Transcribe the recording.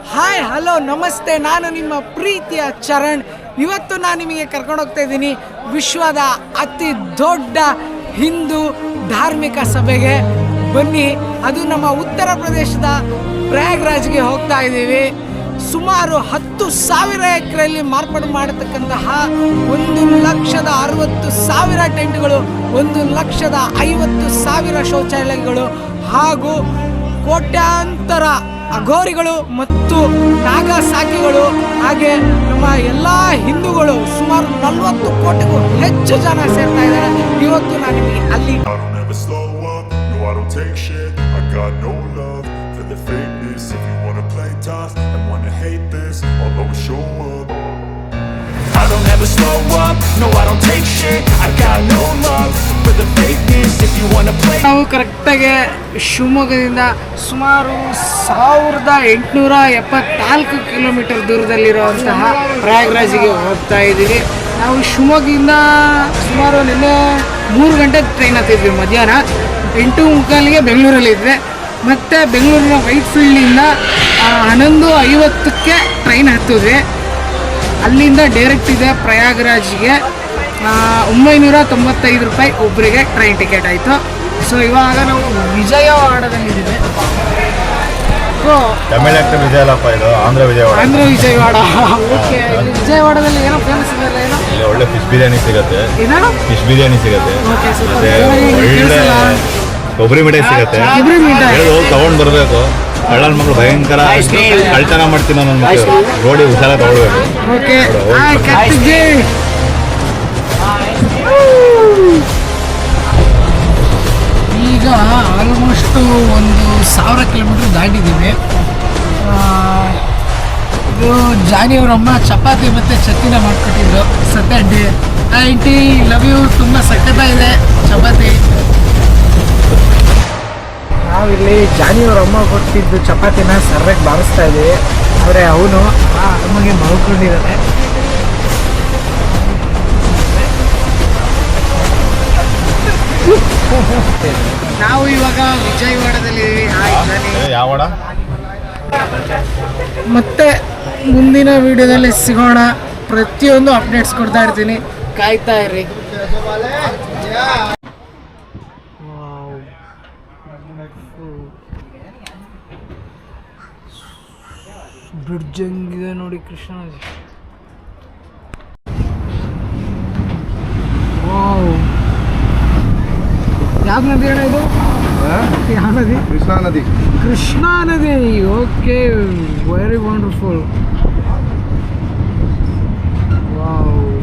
Hi hello ನಮಸ್ತೆ, ನಾನು ನಿಮ್ಮ ಪ್ರೀತಿಯ ಚರಣ್. ಇವತ್ತು ನಾನು ನಿಮಗೆ ಕರ್ಕೊಂಡು ಹೋಗ್ತಾ ಇದ್ದೀನಿ ವಿಶ್ವದ ಅತಿ ದೊಡ್ಡ ಹಿಂದೂ ಧಾರ್ಮಿಕ ಸಭೆಗೆ. ಬನ್ನಿ, ಅದು ನಮ್ಮ ಉತ್ತರ ಪ್ರದೇಶದ ಪ್ರಯಾಗ್ರಾಜ್ಗೆ ಹೋಗ್ತಾ ಇದ್ದೀವಿ. ಸುಮಾರು 10,000 ಎಕರೆಯಲ್ಲಿ ಮಾರ್ಪಾಡು ಮಾಡತಕ್ಕಂತಹ 1,60,000 ಟೆಂಟ್ಗಳು, 1,50,000 ಶೌಚಾಲಯಗಳು ಹಾಗೂ ಕೋಟ್ಯಾಂತರ ಅಘೋರಿಗಳು ಮತ್ತು ನಾಗ ಸಾಕಿಗಳು, ಹಾಗೆ ನಮ್ಮ ಎಲ್ಲ ಹಿಂದೂಗಳು ಸುಮಾರು 40 ಕೋಟಿಗೂ ಹೆಚ್ಚು ಜನ ಸೇರ್ತಾ ಇದ್ದಾರೆ. ಇವತ್ತು ನಾನು ನಿಮಗೆ ಅಲ್ಲಿ I don't ever slow up, no I don't take shit. I got no love for the fakeness. If you wanna play. ನಾವು ಕರೆಕ್ಟಾಗಿ ಶಿವಮೊಗ್ಗದಿಂದ ಸುಮಾರು 1,874 ಕಿಲೋಮೀಟರ್ ದೂರದಲ್ಲಿರುವಂತಹ ಪ್ರಯಾಗ್ರಾಜ್ಗೆ ಹೋಗ್ತಾ ಇದ್ದೀವಿ. ನಾವು ಶಿವಮೊಗ್ಗದಿಂದ ಸುಮಾರು ನಿನ್ನೆ 3 ಗಂಟೆ ಟ್ರೈನ್ ಹತ್ತಿದ್ವಿ. ಮಧ್ಯಾಹ್ನ 8:45ಗೆ ಬೆಂಗಳೂರಲ್ಲಿದ್ವಿ. ಮತ್ತು ಬೆಂಗಳೂರಿನ ವೈಟ್ ಫೀಲ್ಡಿಂದ 11:50ಕ್ಕೆ ಟ್ರೈನ್ ಹತ್ತಿದ್ವಿ. ಅಲ್ಲಿಂದ ಡೈರೆಕ್ಟ್ ಇದೆ ಪ್ರಯಾಗ್ರಾಜ್ಗೆ. 995 ರೂಪಾಯಿ ಒಬ್ಬರಿಗೆ ಟ್ರೈನ್ ಟಿಕೆಟ್ ಆಯಿತು. ಸೊ ಇವಾಗ ನಾವು ವಿಜಯವಾಡದಲ್ಲಿದ್ದೀವಿ. ತಮಿಳ್ ಆಕ್ಟರ್ ವಿಜಯಲಪ್ಪ, ಇದು ಆಂಧ್ರ ವಿಜಯವಾಡ. ಓಕೆ, ವಿಜಯವಾಡದಲ್ಲಿ ಏನೋ ಫೇಮಸ್ ಇದೆಯಲ್ಲ, ಏನೋ ಇಲ್ಲಿ ಒಳ್ಳೆ ಫಿಶ್ ಬಿರಿಯಾನಿ ಸಿಗುತ್ತೆ. ಫಿಶ್ ಬಿರಿಯಾನಿ ಸಿಗುತ್ತೆ, ಓಕೆ, ಮತ್ತೆ ಒಳ್ಳೆ ಕೊಬ್ಬರಿ ಮಿಠಾಯಿ ಸಿಗುತ್ತೆ. ತಗೊಂಡು ಬರಬೇಕು. ಕಳ್ಳನ ಮಕ್ಕಳು ಭಯಂಕರ ಕಳ್ತನ ಮಾಡ್ತೀನಿ ನನ್ನ ಮಕ್ಕಳು. ರೋಡಿ ಹುಷಾರ ತಗೊಳ್ಬೇಕು. ಓಕೆ, ಈಗ ಆಲ್ಮೋಸ್ಟು 1,000 ಕಿಲೋಮೀಟ್ರ್ ದಾಟಿದ್ದೀವಿ. ಇದು ಜಾನಿಯವರಮ್ಮ ಚಪಾತಿ ಮತ್ತು ಚಟ್ನಿನ ಮಾಡಿಕೊಟ್ಟಿದ್ರು. ಸತ್ಯಡ್ಡಿ ಆಂಟಿ ಲವ್ ಯು, ತುಂಬ ಸಖತ್ತಾಗಿದೆ ಚಪಾತಿ. ನಾವಿಲ್ಲಿ ಜಾನಿಯವರಮ್ಮ ಕೊಟ್ಟಿದ್ದು ಚಪಾತಿನ ಸರ್ರಾಗಿ ಬಾರಿಸ್ತಾ ಇದ್ದೀವಿ. ಆದರೆ ಅವನು ನಮಗೆ ಮಲ್ಕೊಂಡಿದ್ದಾನೆ. ನಾವು ಇವಾಗ ವಿಜಯವಾಡದಲ್ಲಿ ಮತ್ತೆ ಮುಂದಿನ ವಿಡಿಯೋದಲ್ಲಿ ಸಿಗೋಣ. ಪ್ರತಿಯೊಂದು ಅಪ್ಡೇಟ್ಸ್ ಕೊಡ್ತಾ ಇರ್ತೀನಿ, ಕಾಯ್ತಾ ಇರ್ರಿ. ಬ್ರಿಡ್ಜ್ ಹೆಂಗಿದೆ ನೋಡಿ, ಕೃಷ್ಣ. ಯಾವ ನದಿ ಅಣ್ಣ ಇದು? ಯಾವ ನದಿ? ಕೃಷ್ಣಾ ನದಿ. Okay, very wonderful. ವಾವ್.